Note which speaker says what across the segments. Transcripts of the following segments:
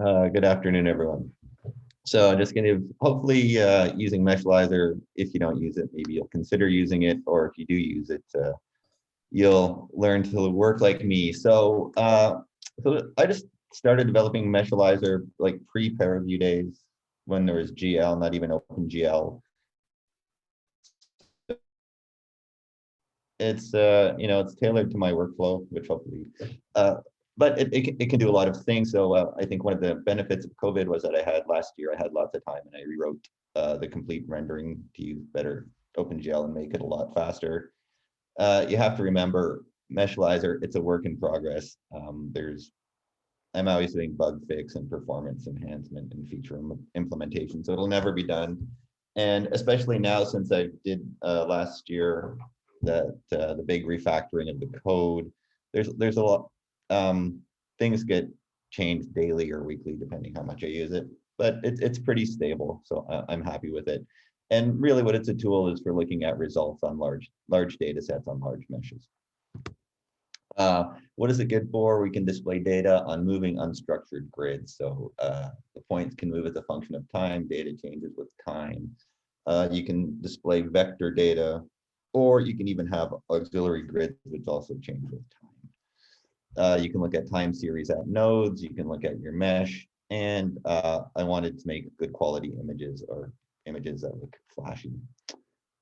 Speaker 1: Good afternoon, everyone. So I'm just going to hopefully using Meshalizer. If you don't use it, maybe you'll consider using it, or if you do use it, you'll learn to work like me. So I just started developing Meshalizer like pre-peer review days when there was GL, not even OpenGL. It's it's tailored to my workflow, which hopefully but it can do a lot of things. So I think one of the benefits of COVID was that I had last year, I had lots of time and I rewrote the complete rendering to use better OpenGL and make it a lot faster. You have to remember Meshalizer, it's a work in progress. I'm always doing bug fix and performance enhancement and feature implementation, so it'll never be done. And especially now, since I did last year the big refactoring of the code, there's a lot, things get changed daily or weekly depending how much I use it, but it's pretty stable, so I'm happy with it. And really what it's a tool is for looking at results on large data sets on large meshes. What is it good for? We can display data on moving unstructured grids. So the points can move as a function of time, data changes with time. You can display vector data, or you can even have auxiliary grids which also change with time. You can look at time series at nodes, you can look at your mesh, and I wanted to make good quality images or images that look flashy.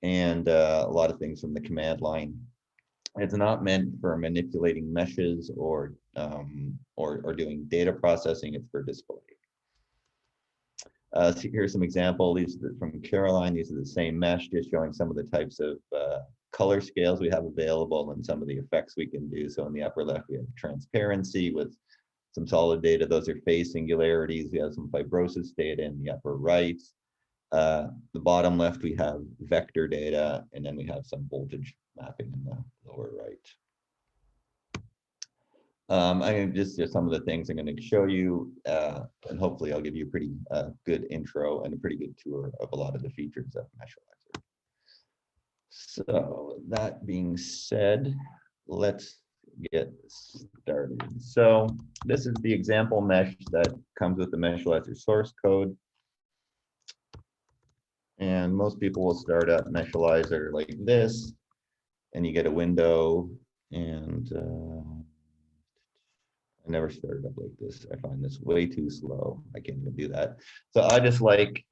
Speaker 1: And a lot of things from the command line. It's not meant for manipulating meshes or doing data processing. It's for display. So here's some example. These are from Caroline. These are the same mesh, just showing some of the types of color scales we have available and some of the effects we can do. So in the upper left, we have transparency with some solid data. Those are phase singularities. We have some fibrosis data in the upper right. The bottom left, we have vector data, and then we have some voltage mapping in the lower right. I mean, just some of the things I'm going to show you, and hopefully I'll give you a pretty good intro and a pretty good tour of a lot of the features of Meshalizer. So that being said, let's get started. So this is the example mesh that comes with the Meshalizer source code. And most people will start up Meshalizer like this, and you get a window, and I never started up like this. I find this way too slow. I can't even do that. So I just like,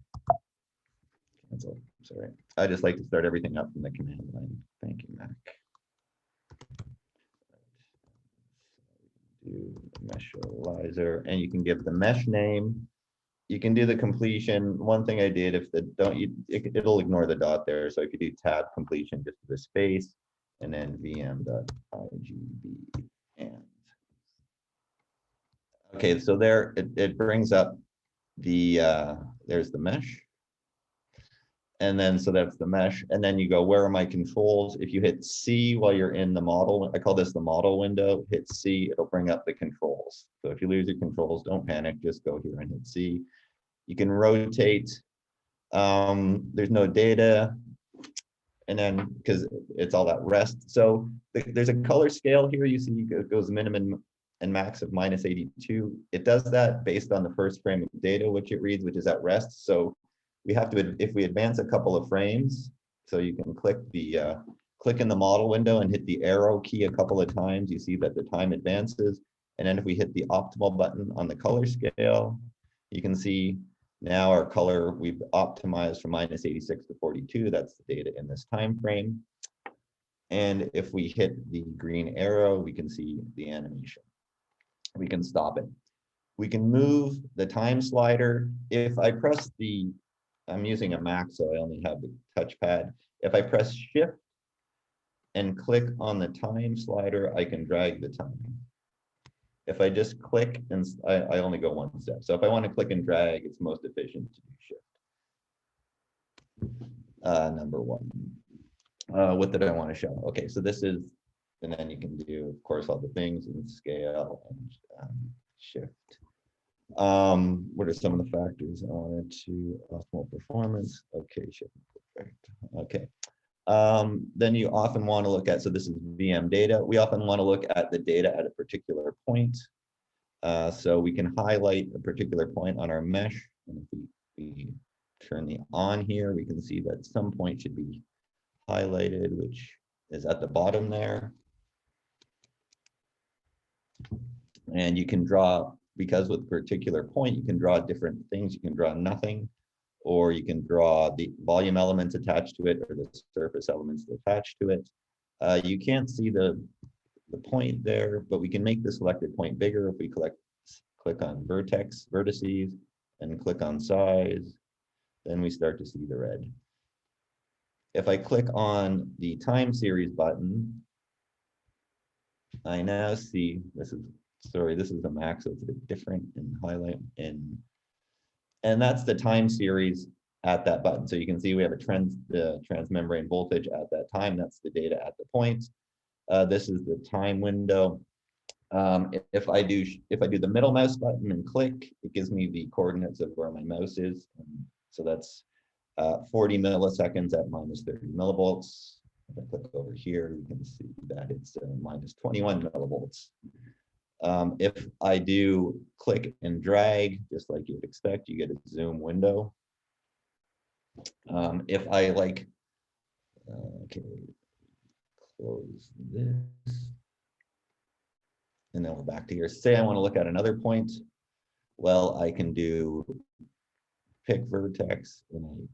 Speaker 1: sorry. I just like to start everything up from the command line. Thank you, Mac. Do Meshalizer, and you can give the mesh name. You can do the completion. One thing I did, if it'll ignore the dot there. So if you do tab completion, just do a space and then vm.igb. And okay, so there it brings up the there's the mesh. And then so that's the mesh. And then you go, where are my controls? If you hit C while you're in the model, I call this the model window, hit C, it'll bring up the controls. So if you lose your controls, don't panic, just go here and hit C. You can rotate, there's no data, and then because it's all that rest. So there's a color scale here. You see it goes minimum and max of -82. It does that based on the first frame of data, which it reads, which is at rest. So we have to, if we advance a couple of frames, so you can click in the model window and hit the arrow key a couple of times, you see that the time advances. And then if we hit the optimal button on the color scale, you can see now our color, we've optimized from -86 to 42. That's the data in this time frame. And if we hit the green arrow, we can see the animation. We can stop it. We can move the time slider. If I press I'm using a Mac, so I only have the touchpad. If I press Shift and click on the time slider, I can drag the time. If I just click and I only go one step. So if I want to click and drag, it's most efficient to do Shift. Number one. What did I want to show? Okay, so this is, and then you can do, of course, all the things and scale and Shift. What are some of the factors I wanted to optimal performance? Okay, Shift, perfect. Okay. Then you often want to look at, so this is VM data. We often want to look at the data at a particular point. So we can highlight a particular point on our mesh. And if we turn the on here, we can see that some point should be highlighted, which is at the bottom there. And you can draw, because with a particular point, you can draw different things. You can draw nothing, or you can draw the volume elements attached to it or the surface elements attached to it. You can't see the point there, but we can make the selected point bigger if we click on vertices, and click on size, then we start to see the red. If I click on the time series button, I now see, this is a max, so it's a bit different in highlight, and that's the time series at that button. So you can see we have a transmembrane voltage at that time. That's the data at the point. This is the time window. If I do the middle mouse button and click, it gives me the coordinates of where my mouse is. So that's 40 milliseconds at minus 30 millivolts. If I click over here, you can see that it's minus 21 millivolts. If I do click and drag, just like you would expect, you get a zoom window. If I okay, close this. And then we're back to here. Say I want to look at another point. Well, I can do pick vertex, and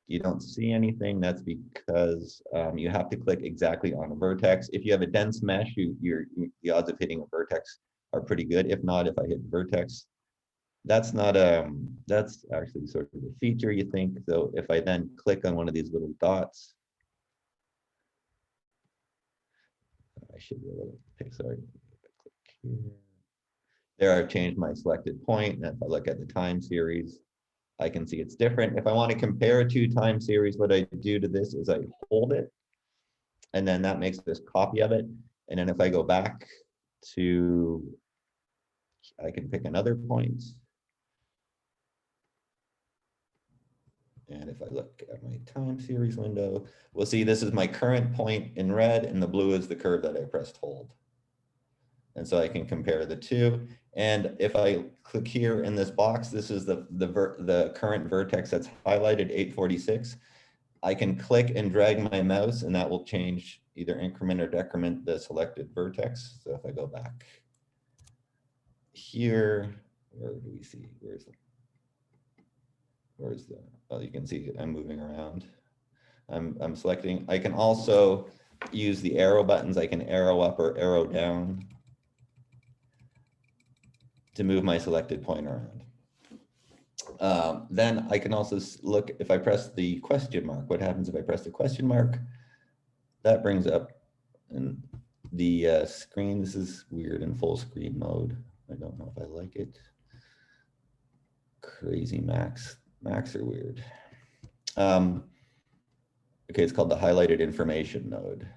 Speaker 1: you don't see anything. That's because you have to click exactly on a vertex. If you have a dense mesh, the odds of hitting a vertex are pretty good. If not, if I hit vertex, that's not that's actually sort of a feature you think. So if I then click on one of these little dots, I should be able to pick, sorry. Here. There I've changed my selected point, and if I look at the time series, I can see it's different. If I want to compare two time series, what I do to this is I hold it, and then that makes this copy of it. And then if I go back to, I can pick another point. And if I look at my time series window, we'll see this is my current point in red, and the blue is the curve that I pressed hold. And so I can compare the two. And if I click here in this box, this is the current vertex that's highlighted, 846. I can click and drag my mouse, and that will change either increment or decrement the selected vertex. So if I go back here, where do we see? Where's the, well, you can see I'm moving around. I'm selecting. I can also use the arrow buttons. I can arrow up or arrow down to move my selected point around. Then I can also look, if I press the question mark, what happens if I press the question mark? That brings up in the screen. This is weird in full screen mode. I don't know if I like it. Crazy Macs. Macs are weird. Okay, it's called the highlighted information node.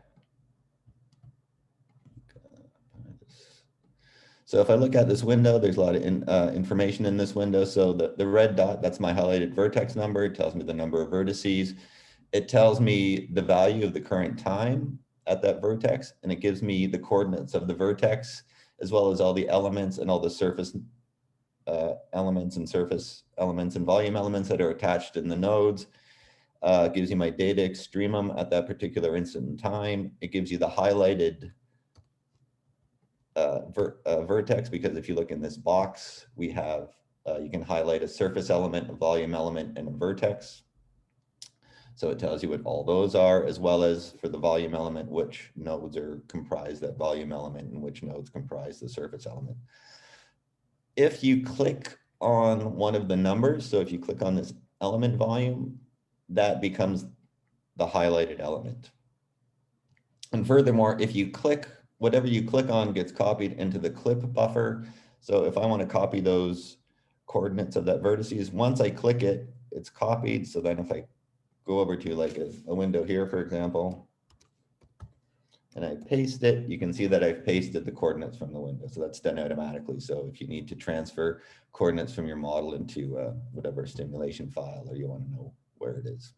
Speaker 1: So if I look at this window, there's a lot of information in this window. So the red dot, that's my highlighted vertex number. It tells me the number of vertices. It tells me the value of the current time at that vertex, and it gives me the coordinates of the vertex, as well as all the elements and all the surface elements and surface elements and volume elements that are attached in the nodes. It gives you my data extremum at that particular instant in time. It gives you the highlighted vertex, because if you look in this box, we have, you can highlight a surface element, a volume element, and a vertex. So it tells you what all those are, as well as for the volume element, which nodes are comprise that volume element and which nodes comprise the surface element. If you click on one of the numbers, so if you click on this element volume, that becomes the highlighted element. And furthermore, if you click, whatever you click on gets copied into the clip buffer. So if I want to copy those coordinates of that vertices, once I click it, it's copied. So then if I go over to like a window here, for example, and I paste it, you can see that I've pasted the coordinates from the window. So that's done automatically. So if you need to transfer coordinates from your model into whatever stimulation file, or you want to know where it is.